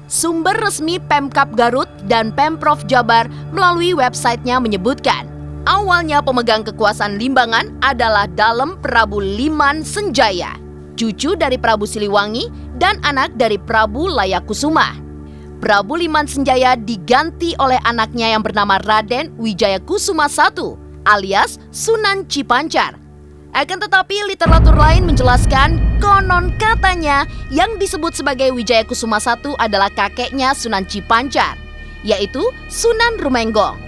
Sumber resmi Pemkab Garut dan Pemprov Jabar melalui websitenya menyebutkan, awalnya pemegang kekuasaan Limbangan adalah Dalem Prabu Liman Senjaya, cucu dari Prabu Siliwangi dan anak dari Prabu Layakusuma. Prabu Liman Senjaya diganti oleh anaknya yang bernama Raden Wijaya Kusuma I alias Sunan Cipancar. Akan tetapi literatur lain menjelaskan konon katanya yang disebut sebagai Wijaya Kusuma I adalah kakeknya Sunan Cipancar, yaitu Sunan Rumenggong.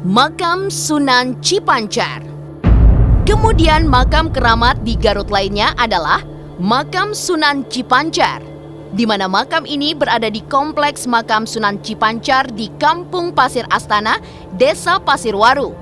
Makam Sunan Cipancar. Kemudian makam keramat di Garut lainnya adalah Makam Sunan Cipancar, di mana makam ini berada di Kompleks Makam Sunan Cipancar di Kampung Pasir Astana, Desa Pasirwaru,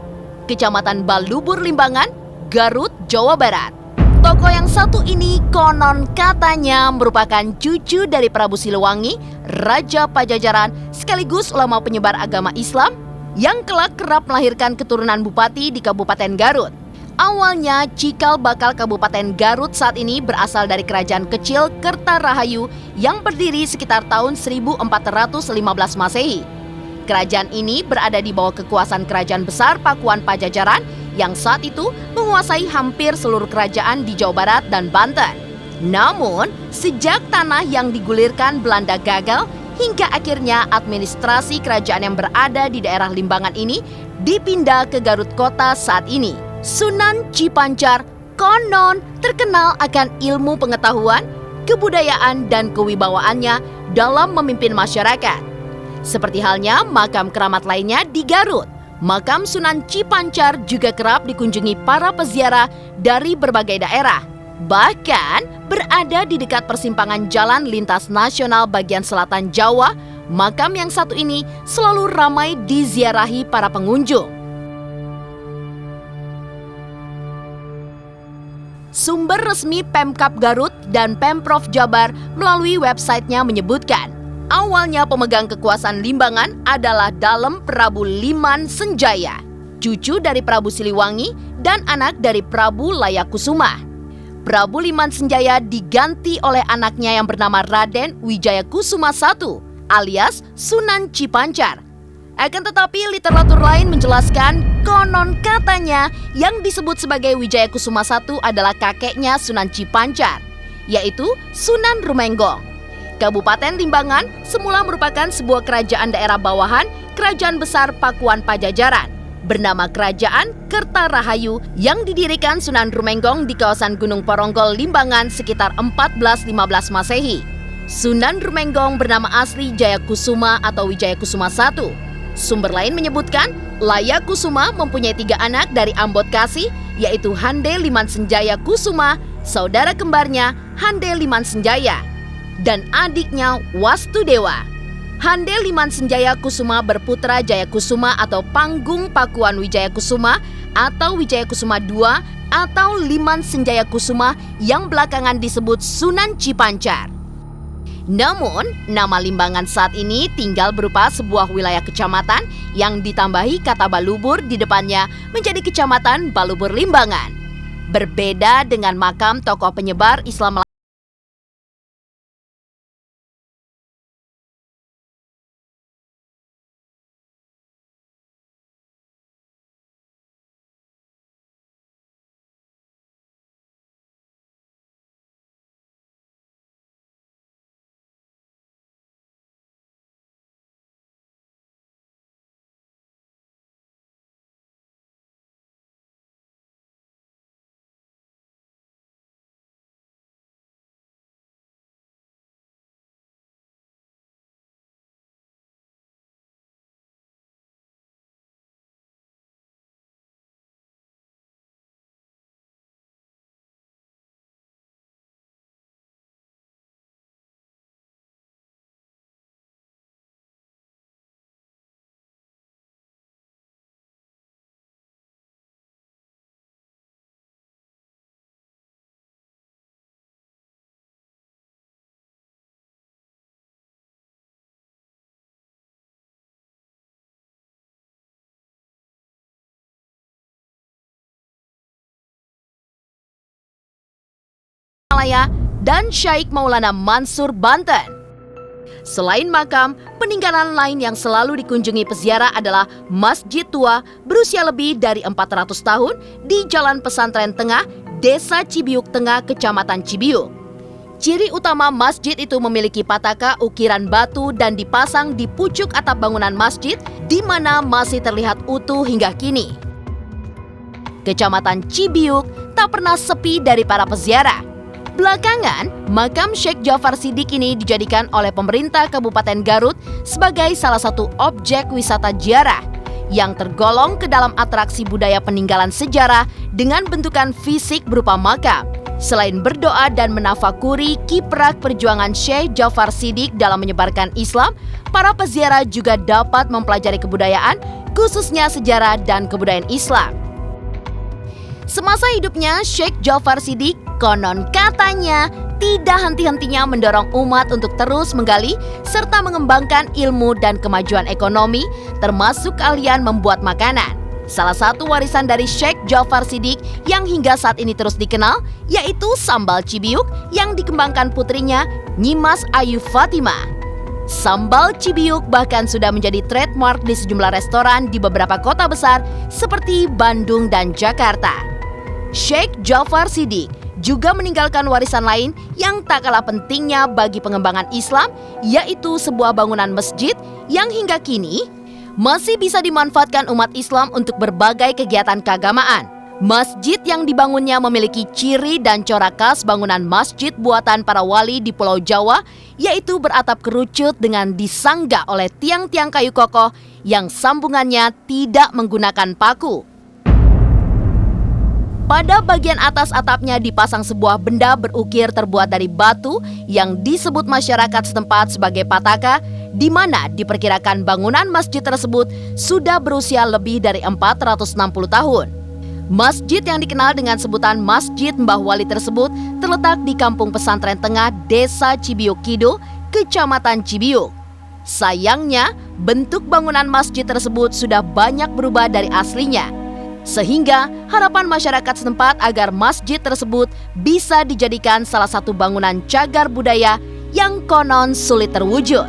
Kecamatan Balubur Limbangan, Garut, Jawa Barat. Tokoh yang satu ini konon katanya merupakan cucu dari Prabu Siliwangi, Raja Pajajaran sekaligus ulama penyebar agama Islam yang kelak kerap melahirkan keturunan bupati di Kabupaten Garut. Awalnya, cikal bakal Kabupaten Garut saat ini berasal dari kerajaan kecil Kertarahayu yang berdiri sekitar tahun 1415 Masehi. Kerajaan ini berada di bawah kekuasaan Kerajaan Besar Pakuan Pajajaran yang saat itu menguasai hampir seluruh kerajaan di Jawa Barat dan Banten. Namun, sejak tanah yang digulirkan Belanda gagal, hingga akhirnya administrasi kerajaan yang berada di daerah Limbangan ini dipindah ke Garut Kota saat ini. Sunan Cipancar konon terkenal akan ilmu pengetahuan, kebudayaan, dan kewibawaannya dalam memimpin masyarakat. Seperti halnya makam keramat lainnya di Garut, makam Sunan Cipancar juga kerap dikunjungi para peziarah dari berbagai daerah. Bahkan berada di dekat persimpangan jalan lintas nasional bagian selatan Jawa, makam yang satu ini selalu ramai diziarahi para pengunjung. Sumber resmi Pemkab Garut dan Pemprov Jabar melalui websitenya menyebutkan, awalnya pemegang kekuasaan Limbangan adalah Dalem Prabu Liman Senjaya, cucu dari Prabu Siliwangi dan anak dari Prabu Layakusuma. Prabu Liman Senjaya diganti oleh anaknya yang bernama Raden Wijaya Kusuma I alias Sunan Cipancar. Akan tetapi literatur lain menjelaskan konon katanya yang disebut sebagai Wijaya Kusuma I adalah kakeknya Sunan Cipancar, yaitu Sunan Rumenggong. Kabupaten Limbangan semula merupakan sebuah kerajaan daerah bawahan Kerajaan Besar Pakuan Pajajaran bernama Kerajaan Kertarahayu yang didirikan Sunan Rumenggong di kawasan Gunung Poronggol Limbangan sekitar 1415 Masehi. Sunan Rumenggong bernama asli Jayakusuma atau Wijaya Kusuma I. Sumber lain menyebutkan Layakusuma mempunyai 3 anak dari Ambot Kasih, yaitu Hande Liman Senjaya Kusuma, saudara kembarnya Hande Liman Senjaya, dan adiknya Wastudewa. Hande Liman Senjaya Kusuma berputra Jayakusuma atau Panggung Pakuan Wijaya Kusuma atau Wijaya Kusuma II atau Liman Senjaya Kusuma yang belakangan disebut Sunan Cipancar. Namun, nama Limbangan saat ini tinggal berupa sebuah wilayah kecamatan yang ditambahi kata Balubur di depannya menjadi Kecamatan Balubur Limbangan. Berbeda dengan makam tokoh penyebar Islam Tasikmalaya, dan Syekh Maulana Mansur Banten. Selain makam, peninggalan lain yang selalu dikunjungi peziarah adalah Masjid Tua berusia lebih dari 400 tahun di Jalan Pesantren Tengah, Desa Cibiuk Tengah, Kecamatan Cibiuk. Ciri utama masjid itu memiliki pataka ukiran batu dan dipasang di pucuk atap bangunan masjid di mana masih terlihat utuh hingga kini. Kecamatan Cibiuk tak pernah sepi dari para peziarah. Belakangan, makam Syekh Ja'far Shiddiq ini dijadikan oleh pemerintah Kabupaten Garut sebagai salah satu objek wisata ziarah yang tergolong ke dalam atraksi budaya peninggalan sejarah dengan bentukan fisik berupa makam. Selain berdoa dan menafakuri kiprah perjuangan Syekh Ja'far Shiddiq dalam menyebarkan Islam, para peziarah juga dapat mempelajari kebudayaan, khususnya sejarah dan kebudayaan Islam. Semasa hidupnya, Syekh Ja'far Shiddiq konon katanya tidak henti-hentinya mendorong umat untuk terus menggali serta mengembangkan ilmu dan kemajuan ekonomi, termasuk keahlian membuat makanan. Salah satu warisan dari Syekh Ja'far Shiddiq yang hingga saat ini terus dikenal yaitu sambal Cibiuk yang dikembangkan putrinya Nyimas Ayu Fatimah. Sambal Cibiuk bahkan sudah menjadi trademark di sejumlah restoran di beberapa kota besar seperti Bandung dan Jakarta. Syekh Ja'far Shiddiq juga meninggalkan warisan lain yang tak kalah pentingnya bagi pengembangan Islam, yaitu sebuah bangunan masjid yang hingga kini masih bisa dimanfaatkan umat Islam untuk berbagai kegiatan keagamaan. Masjid yang dibangunnya memiliki ciri dan corak khas bangunan masjid buatan para wali di Pulau Jawa, yaitu beratap kerucut dengan disangga oleh tiang-tiang kayu kokoh yang sambungannya tidak menggunakan paku. Pada bagian atas atapnya dipasang sebuah benda berukir terbuat dari batu yang disebut masyarakat setempat sebagai pataka, di mana diperkirakan bangunan masjid tersebut sudah berusia lebih dari 460 tahun. Masjid yang dikenal dengan sebutan Masjid Mbah Wali tersebut terletak di Kampung Pesantren Tengah, Desa Cibiuk Kidul, Kecamatan Cibiuk. Sayangnya, bentuk bangunan masjid tersebut sudah banyak berubah dari aslinya, sehingga harapan masyarakat setempat agar masjid tersebut bisa dijadikan salah satu bangunan cagar budaya yang konon sulit terwujud.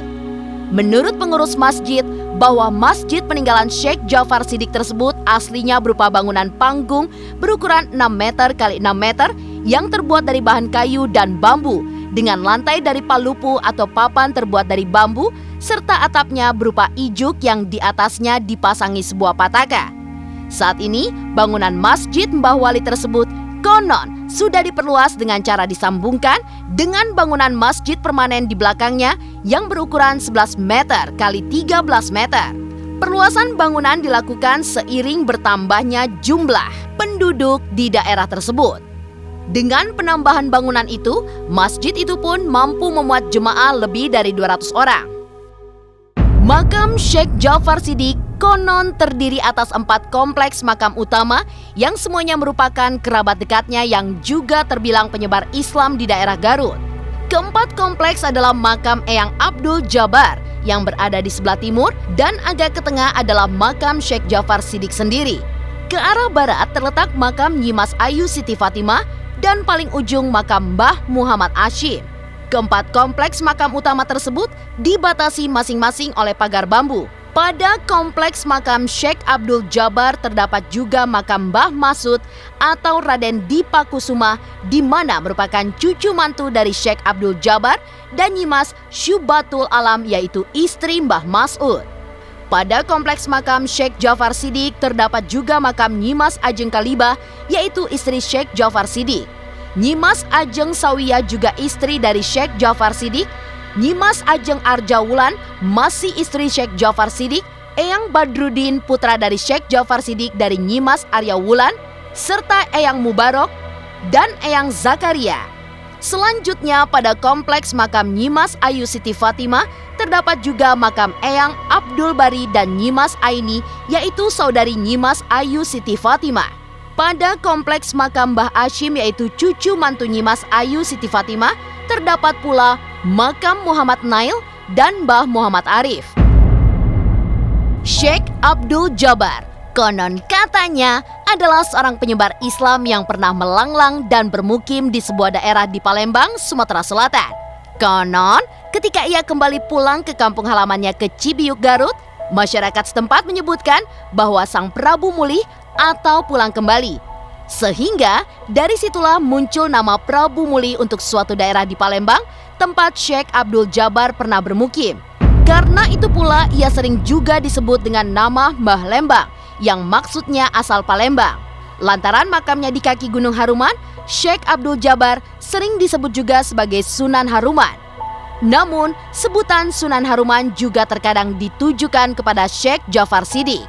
Menurut pengurus masjid, bahwa masjid peninggalan Syekh Ja'far Shiddiq tersebut aslinya berupa bangunan panggung berukuran 6 meter x 6 meter yang terbuat dari bahan kayu dan bambu dengan lantai dari palupu atau papan terbuat dari bambu serta atapnya berupa ijuk yang di atasnya dipasangi sebuah pataka. Saat ini, bangunan Masjid Mbah Wali tersebut konon sudah diperluas dengan cara disambungkan dengan bangunan masjid permanen di belakangnya yang berukuran 11 meter x 13 meter. Perluasan bangunan dilakukan seiring bertambahnya jumlah penduduk di daerah tersebut. Dengan penambahan bangunan itu, masjid itu pun mampu memuat jemaah lebih dari 200 orang. Makam Syekh Ja'far Shiddiq konon terdiri atas 4 kompleks makam utama yang semuanya merupakan kerabat dekatnya yang juga terbilang penyebar Islam di daerah Garut. Keempat kompleks adalah makam Eyang Abdul Jabbar yang berada di sebelah timur dan agak ke tengah adalah makam Syekh Ja'far Shiddiq sendiri. Ke arah barat terletak makam Nyimas Ayu Siti Fatimah dan paling ujung makam Mbah Muhammad Hashim. Keempat kompleks makam utama tersebut dibatasi masing-masing oleh pagar bambu. Pada kompleks makam Syekh Abdul Jabbar terdapat juga makam Mbah Masud atau Raden Dipa Kusuma, di mana merupakan cucu mantu dari Syekh Abdul Jabbar dan Nyimas Syubatul Alam, yaitu istri Mbah Masud. Pada kompleks makam Syekh Ja'far Shiddiq terdapat juga makam Nyimas Ajeng Kalibah, yaitu istri Syekh Ja'far Shiddiq. Nyimas Ajeng Sawiyah juga istri dari Syekh Ja'far Shiddiq. Nyimas Ajeng Arjawulan masih istri Syekh Ja'far Shiddiq. Eyang Badruddin putra dari Syekh Ja'far Shiddiq dari Nyimas Arya Wulan, serta Eyang Mubarok dan Eyang Zakaria. Selanjutnya pada kompleks makam Nyimas Ayu Siti Fatimah terdapat juga makam Eyang Abdul Bari dan Nyimas Aini, yaitu saudari Nyimas Ayu Siti Fatimah. Pada kompleks makam Mbah Hashim, yaitu cucu mantu Nyimas Ayu Siti Fatimah, terdapat pula makam Muhammad Nail dan Mbah Muhammad Arif. Syekh Abdul Jabbar Konon katanya adalah seorang penyebar Islam yang pernah melanglang dan bermukim di sebuah daerah di Palembang, Sumatera Selatan. Konon, ketika ia kembali pulang ke kampung halamannya ke Cibiuk, Garut, masyarakat setempat menyebutkan bahwa Sang Prabu Mulih atau pulang kembali. Sehingga dari situlah muncul nama Prabu Mulih untuk suatu daerah di Palembang, tempat Syekh Abdul Jabar pernah bermukim. Karena itu pula ia sering juga disebut dengan nama Mbah Lembang, yang maksudnya asal Palembang. Lantaran makamnya di kaki Gunung Haruman, Syekh Abdul Jabar sering disebut juga sebagai Sunan Haruman. Namun, sebutan Sunan Haruman juga terkadang ditujukan kepada Syekh Jafar Siddiq.